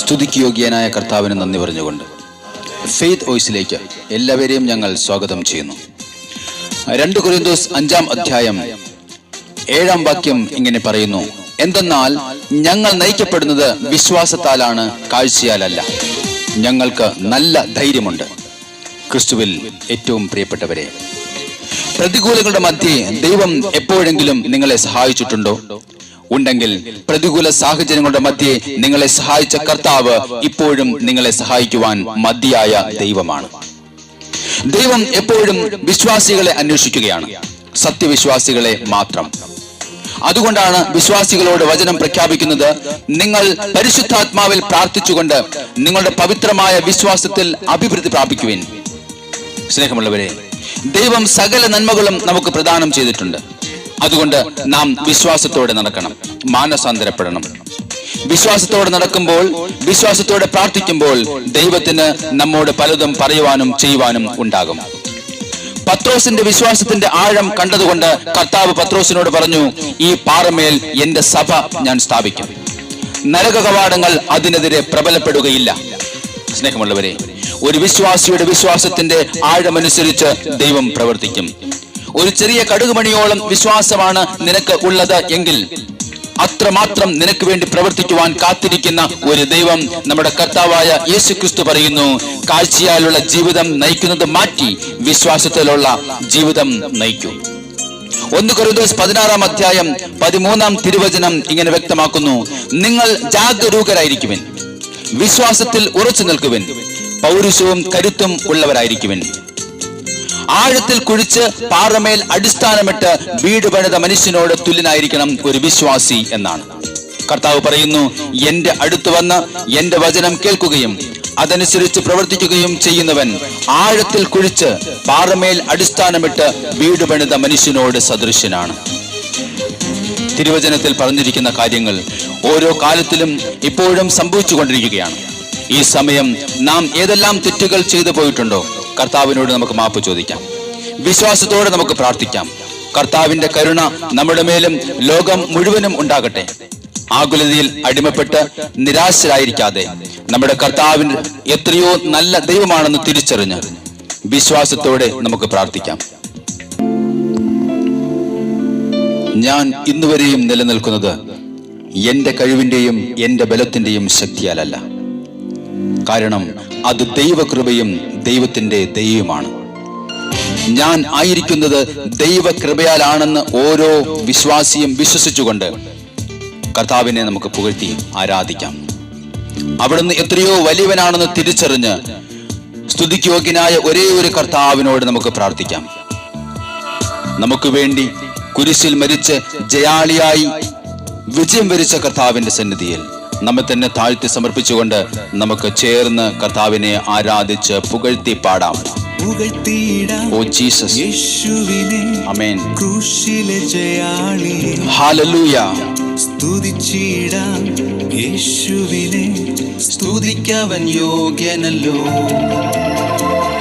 സ്തുതിക്ക് യോഗ്യനായ കർത്താവിന് നന്ദി പറഞ്ഞുകൊണ്ട് ഫെയ്ത്ത് വോയിസിലേക്ക് എല്ലാവരെയും ഞങ്ങൾ സ്വാഗതം ചെയ്യുന്നു. 2 കൊരിന്തോസ് 5-ാം അധ്യായം 7-ാം വാക്യം ഇങ്ങനെ പറയുന്നു: എന്തെന്നാൽ ഞങ്ങൾ നയിക്കപ്പെടുന്നത് വിശ്വാസത്താലാണ്, കാഴ്ചയാലല്ല. ഞങ്ങൾക്ക് നല്ല ധൈര്യമുണ്ട്. ക്രിസ്തുവിൽ ഏറ്റവും പ്രിയപ്പെട്ടവരെ, പ്രതികൂലങ്ങളുടെ മധ്യേ ദൈവം എപ്പോഴെങ്കിലും നിങ്ങളെ സഹായിച്ചിട്ടുണ്ടോ? ഉണ്ടെങ്കിൽ പ്രതികൂല സാഹചര്യങ്ങളുടെ മധ്യേ നിങ്ങളെ സഹായിച്ച കർത്താവ് ഇപ്പോഴും നിങ്ങളെ സഹായിക്കുവാൻ മതിയായ ദൈവമാണ്. ദൈവം എപ്പോഴും വിശ്വാസികളെ അന്വേഷിക്കുകയാണ്, സത്യവിശ്വാസികളെ മാത്രം. അതുകൊണ്ടാണ് വിശ്വാസികളോട് വചനം പ്രഖ്യാപിക്കുന്നത്: നിങ്ങൾ പരിശുദ്ധാത്മാവിൽ പ്രാർത്ഥിച്ചുകൊണ്ട് നിങ്ങളുടെ പവിത്രമായ വിശ്വാസത്തിൽ അഭിവൃദ്ധി പ്രാപിക്കുവിൻ. സ്നേഹമുള്ളവരെ, ദൈവം സകല നന്മകളും നമുക്ക് പ്രദാനം ചെയ്തിട്ടുണ്ട്. അതുകൊണ്ട് നാം വിശ്വാസത്തോടെ നടക്കണം, മാനസാന്തരപ്പെടണം. വിശ്വാസത്തോടെ നടക്കുമ്പോൾ, വിശ്വാസത്തോടെ പ്രാർത്ഥിക്കുമ്പോൾ ദൈവത്തിന് നമ്മോട് പലതും പറയുവാനും ചെയ്യുവാനും ഉണ്ടാകും. പത്രോസിന്റെ വിശ്വാസത്തിന്റെ ആഴം കണ്ടതുകൊണ്ട് കർത്താവ് പത്രോസിനോട് പറഞ്ഞു: ഈ പാറമേൽ എന്റെ സഭ ഞാൻ സ്ഥാപിക്കും, നരക കവാടങ്ങൾ അതിനെതിരെ പ്രബലപ്പെടുകയില്ല. സ്നേഹമുള്ളവരെ, ഒരു വിശ്വാസിയുടെ വിശ്വാസത്തിന്റെ ആഴമനുസരിച്ച് ദൈവം പ്രവർത്തിക്കും. ഒരു ചെറിയ കടുകുമണിയോളം വിശ്വാസമാണ് നിനക്ക് ഉള്ളത് എങ്കിൽ അത്രമാത്രം നിനക്ക് വേണ്ടി പ്രവർത്തിക്കുവാൻ കാത്തിരിക്കുന്ന ഒരു ദൈവം നമ്മുടെ കർത്താവായ യേശു ക്രിസ്തു പറയുന്നു: കാഴ്ചയാലുള്ള ജീവിതം നയിക്കുന്നത് മാറ്റി വിശ്വാസത്തിലുള്ള ജീവിതം നയിക്കൂ. 1 കൊരിന്തോസ് 16-ാം അധ്യായം 13-ാം തിരുവചനം ഇങ്ങനെ വ്യക്തമാക്കുന്നു: നിങ്ങൾ ജാഗരൂകരായിരിക്കുവിൻ, വിശ്വാസത്തിൽ ഉറച്ചു നിൽക്കുവിൻ, പൗരുഷവും കരുത്തും ഉള്ളവരായിരിക്കുവിൻ. ആഴത്തിൽ കുഴിച്ച് പാറമേൽ അടിസ്ഥാനമിട്ട് വീട് പണിത മനുഷ്യനോട് തുല്യനായിരിക്കണം ഒരു വിശ്വാസി എന്നാണ്. കർത്താവ് പറയുന്നു: എന്റെ അടുത്ത് വന്ന് എന്റെ വചനം കേൾക്കുകയും അതനുസരിച്ച് പ്രവർത്തിക്കുകയും ചെയ്യുന്നവൻ ആഴത്തിൽ കുഴിച്ച് പാറമേൽ അടിസ്ഥാനമിട്ട് വീട് പണിത മനുഷ്യനോട് സദൃശ്യനാണ്. തിരുവചനത്തിൽ പറഞ്ഞിരിക്കുന്ന കാര്യങ്ങൾ ഓരോ കാലത്തിലും ഇപ്പോഴും സംഭവിച്ചു കൊണ്ടിരിക്കുകയാണ്. ഈ സമയം നാം ഏതെല്ലാം തെറ്റുകൾ ചെയ്തു പോയിട്ടുണ്ടോ, കർത്താവിനോട് നമുക്ക് മാപ്പ് ചോദിക്കാം. വിശ്വാസത്തോടെ നമുക്ക് പ്രാർത്ഥിക്കാം. കർത്താവിന്റെ കരുണ നമ്മുടെ മേലും ലോകം മുഴുവനും ഉണ്ടാകട്ടെ. ആകുലതയിൽ അടിമപ്പെട്ട് നിരാശരായിരിക്കാതെ നമ്മുടെ കർത്താവിന് എത്രയോ നല്ല ദൈവമാണെന്ന് തിരിച്ചറിഞ്ഞ് വിശ്വാസത്തോടെ നമുക്ക് പ്രാർത്ഥിക്കാം. ഞാൻ ഇന്നുവരെയും നിലനിൽക്കുന്നത് എന്റെ കഴിവിന്റെയും എന്റെ ബലത്തിന്റെയും ശക്തിയാലല്ല. കാരണം അത് ദൈവകൃപയും ദൈവത്തിന്റെ ദൈവമാണ്. ഞാൻ ആയിരിക്കുന്നത് ദൈവകൃപയാലാണെന്ന് ഓരോ വിശ്വാസിയും വിശ്വസിച്ചുകൊണ്ട് കർത്താവിനെ നമുക്ക് പുകഴ്ത്തി ആരാധിക്കാം. അവിടുന്ന് എത്രയോ വലിയവനാണെന്ന് തിരിച്ചറിഞ്ഞ് സ്തുതിക്ക് യോഗ്യനായ ഒരേ ഒരു കർത്താവിനോട് നമുക്ക് പ്രാർത്ഥിക്കാം. നമുക്ക് വേണ്ടി കുരിശിൽ മരിച്ച് ജയാളിയായി വിജയം വരിച്ച കർത്താവിന്റെ സന്നിധിയിൽ നമ്മെ തന്നെ താഴ്ത്തി സമർപ്പിച്ചുകൊണ്ട് നമുക്ക് ചേർന്ന് കർത്താവിനെ ആരാധിച്ച് പുകഴ്ത്തി പാടാം. ഓ ജീസസ്, യേശുവിനെ, ആമേൻ. ക്രൂശിലെ ജയാളിയെ ഹല്ലേലൂയ. സ്തുതിച്ചിടാം യേശുവിനെ, സ്തുതിക്കവൻ യോഗ്യനല്ലോ.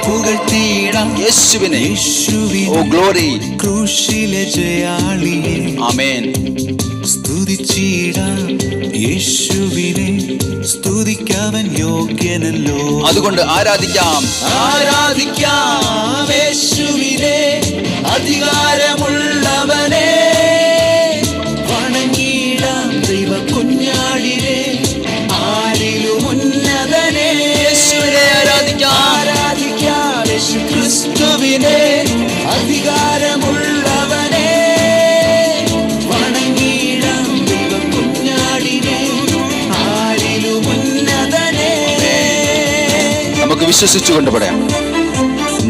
പുകഴ്ത്തിയിടാം യേശുവിനെ, യേശുവിനെ, ഓ ഗ്ലോറി. ക്രൂശിലെ ജയാളിയെ, ആമേൻ. സ്തുതിച്ചിടാം യേശുവിനെ, സ്തുതിക്കവൻ യോഗ്യനല്ലോ. അതുകൊണ്ട് ആരാധിക്കാം, ആരാധിക്കാം യേശുവിനെ, അധികാരമുള്ളവനെ. വണങ്ങിടാം ദൈവ കുഞ്ഞാടിനെ, ആരിലും ഉന്നതനെ. യേശുവിനെ ആരാധിക്കാം, ആരാധിക്കാം യേശു ക്രിസ്തുവിനെ, അധികാരമുള്ളവനെ. വിശ്വസിച്ചുകൊണ്ട് പറയാം: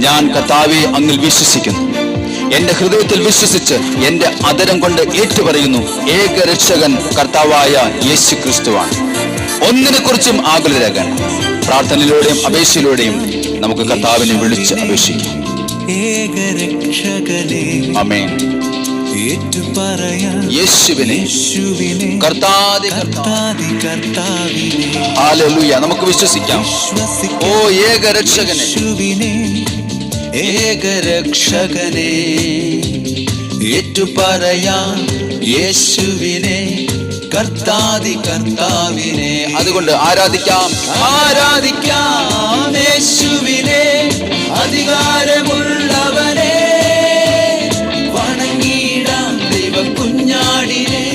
ഞാൻ കർത്താവെ അങ്ങിൽ വിശ്വസിക്കുന്നു. എന്റെ ഹൃദയത്തിൽ വിശ്വസിച്ച് എന്റെ അധരം കൊണ്ട് ഏറ്റുപറയുന്നു: ഏകരക്ഷകൻ കർത്താവായ യേശു ക്രിസ്തുവാണ്. ഒന്നിനെ കുറിച്ചും ആകുലരാകാൻ പ്രാർത്ഥനയിലൂടെയും അപേക്ഷയിലൂടെയും നമുക്ക് കർത്താവിനെ വിളിച്ച് അപേക്ഷിക്കാം. ആമേൻ. യേശുവിനെ, കർത്താദി കർത്താവിനെ, ഹല്ലേലൂയ. നമുക്ക് വിശ്വസിക്കാം. ഓ ഏകരക്ഷകനെ, ഏകരക്ഷകനെ, ഏറ്റുപറയാം യേശുവിനെ, കർത്താതി കർത്താവിനെ. അതുകൊണ്ട് ആരാധിക്കാം, ആരാധിക്കാം യേശുവിനെ, അധികാരമുള്ളവനെ. വണങ്ങിടാം ദൈവ കുഞ്ഞാടിനെ,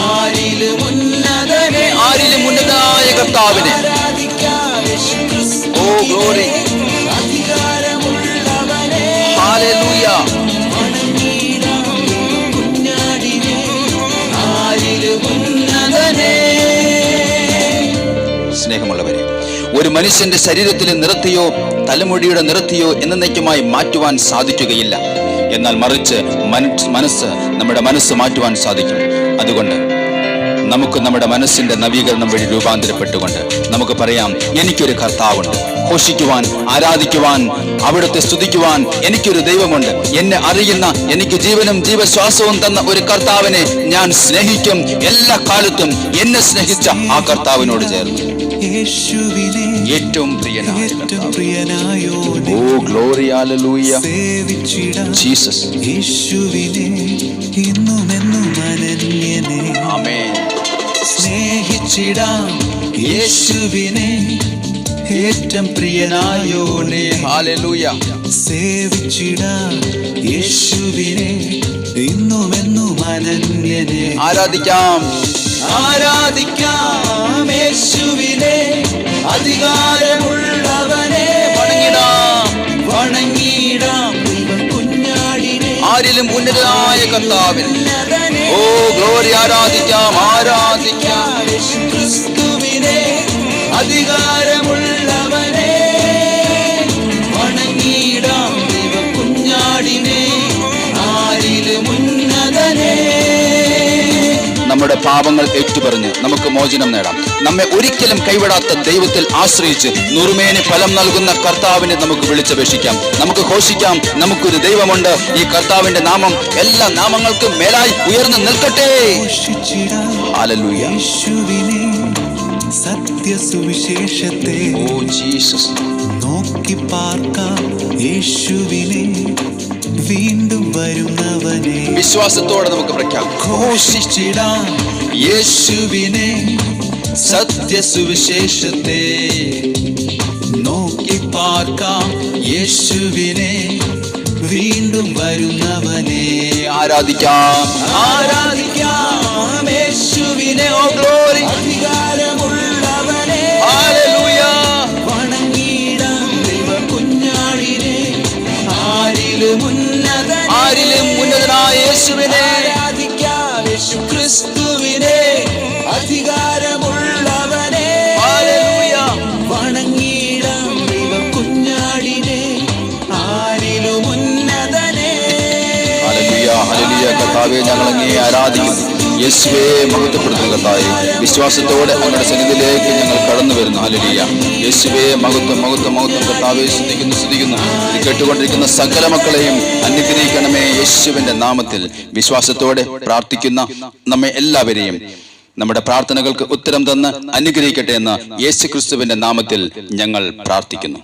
ആരിലും ഉന്നതനെ, ആരിലും ഉന്നതനായ കർത്താവിനെ. ഓ ഗ്ലോറി, അധികാരമുള്ളവനെ. ഹല്ലേലൂയ. വണങ്ങിടാം ദൈവ കുഞ്ഞാടിനെ, ആരിലും ഉന്നതനെ. സ്നേഹമുള്ളവരെ, ഒരു മനുഷ്യന്റെ ശരീരത്തിലെ നിറത്തെയോ തലമുടിയുടെ നിറത്തെയോ എന്നേക്കുമായി മാറ്റുവാൻ സാധിക്കുകയില്ല. എന്നാൽ മറിച്ച് നമ്മുടെ മനസ്സ് മാറ്റുവാൻ സാധിക്കും. അതുകൊണ്ട് നമുക്ക് നമ്മുടെ മനസ്സിന്റെ നവീകരണം വഴി രൂപാന്തരപ്പെട്ടുകൊണ്ട് നമുക്ക് പറയാം, എനിക്കൊരു കർത്താവുണ്ട്. ഘോഷിക്കുവാൻ, ആരാധിക്കുവാൻ, അവിടുത്തെ സ്തുതിക്കുവാൻ എനിക്കൊരു ദൈവമുണ്ട്. എന്നെ അറിയുന്ന, എനിക്ക് ജീവനും ജീവശ്വാസവും തന്ന ഒരു കർത്താവിനെ ഞാൻ സ്നേഹിക്കും. എല്ലാ കാലത്തും എന്നെ സ്നേഹിച്ച ആ കർത്താവിനോട് ചേർന്ന് ഏറ്റവും പ്രിയനായ ഓ ഗ്ലോറി, ഹല്ലേലൂയ, ജീസസ്. യേശുവിനെ ഇന്നുമെന്നും അനന്യനെ. ആമേൻ. സ്നേഹിച്ചിടാം യേശുവിനെ, ഏറ്റവും പ്രിയനായോനെ. ഹല്ലേലൂയ. സേവിച്ചിടാം യേശുവിനെ, ഇന്നുമെന്നും അനന്യനെ. ആരാധിക്കാം, ആരാധിക്കാം യേശുവിനെ, അധികാരമുള്ളവനെ. വണങ്ങിടാം, വണങ്ങിടാം ദൈവ കുഞ്ഞാടിനെ, ആരിലും ഉന്നതനായ കർത്താവിനെ. ഓ ഗ്ലോറി, ആരാധിക്കാം, ആരാധിക്കാം യേശുക്രിസ്തുവിനെ, അധികാരമുള്ളവനെ. വണങ്ങിടാം ദൈവ കുഞ്ഞാടിനെ, ആരിലും ഉന്നതനെ. നമ്മുടെ പാപങ്ങൾ ഏറ്റുപറഞ്ഞ് നമുക്ക് മോചനം നേടാം. നമ്മെ ഒരിക്കലും കൈവിടാത്ത ദൈവത്തിൽ ആശ്രയിച്ച് നുറുമേനി ഫലം നൽകുന്ന കർത്താവിനെ നമുക്ക് വിളിച്ചപേക്ഷിക്കാം. നമുക്ക് ഘോഷിക്കാം, നമുക്കൊരു ദൈവമുണ്ട്. ഈ കർത്താവിന്റെ നാമം എല്ലാ നാമങ്ങൾക്കും മേലായി ഉയർന്നു നിൽക്കട്ടെ. ഹല്ലേലൂയ. സത്യസുവിശേഷത്തെ ഓ ജീസസ് നോക്കി പാർക്കാം യേശുവിനെ, വീണ്ടും വരുന്നവനെ. വിശ്വാസത്തോടെ നമുക്ക് പ്രഖ്യാപിക്കാം, ഘോഷിച്ചിടാം യേശുവിനെ, സത്യസുവിശേഷത്തെ നോക്കി പാർക്കാം യേശുവിനെ, വീണ്ടും വരുന്നവനെ. ആരാധിക്കാം, ആരാധിക്കാം യേശുവിനെ. ഓ ഗ്ലോറി, അധികാരമുള്ളവനെ. ഹല്ലേലൂയ. വണങ്ങിടാം ദൈവ കുഞ്ഞാടിനെ, ആരിലും ഉന്നതനായ യേശുവിനെ. ആരാധിക്കാം യേശുക്രിസ്തുവിനെ, അധികാരമുള്ളവനെ. ഹല്ലേലൂയ. വണങ്ങിടാം ദൈവ കുഞ്ഞാടിനെ, ആരിലും ഉന്നതനെ. Hallelujah, hallelujah. കർത്താവേ, ഞങ്ങൾ അങ്ങയെ ആരാധിക്കുന്നു. യേശുവേ, മഹത്വപ്പെടുത്തുന്ന കർത്താവേ, വിശ്വാസത്തോടെ അങ്ങയുടെ സന്നിധിയിലേക്ക് ഞങ്ങൾ കടന്നു വരുന്നു. ഹല്ലേലൂയ. യേശുവേ, മഹത്വം, മഹത്വം, മഹത്വം. കർത്താവേ, സ്തുതിക്കുന്നു, സ്തുതിക്കുന്നു. ഇത് കേട്ടുകൊണ്ടിരിക്കുന്ന സകല മക്കളെയും അനുഗ്രഹിക്കണമേ യേശുവിന്റെ നാമത്തിൽ. വിശ്വാസത്തോടെ പ്രാർത്ഥിക്കുന്ന നമ്മെ എല്ലാവരെയും നമ്മുടെ പ്രാർത്ഥനകൾക്ക് ഉത്തരം തന്ന് അനുഗ്രഹിക്കട്ടെ എന്ന് യേശുക്രിസ്തുവിന്റെ നാമത്തിൽ ഞങ്ങൾ പ്രാർത്ഥിക്കുന്നു.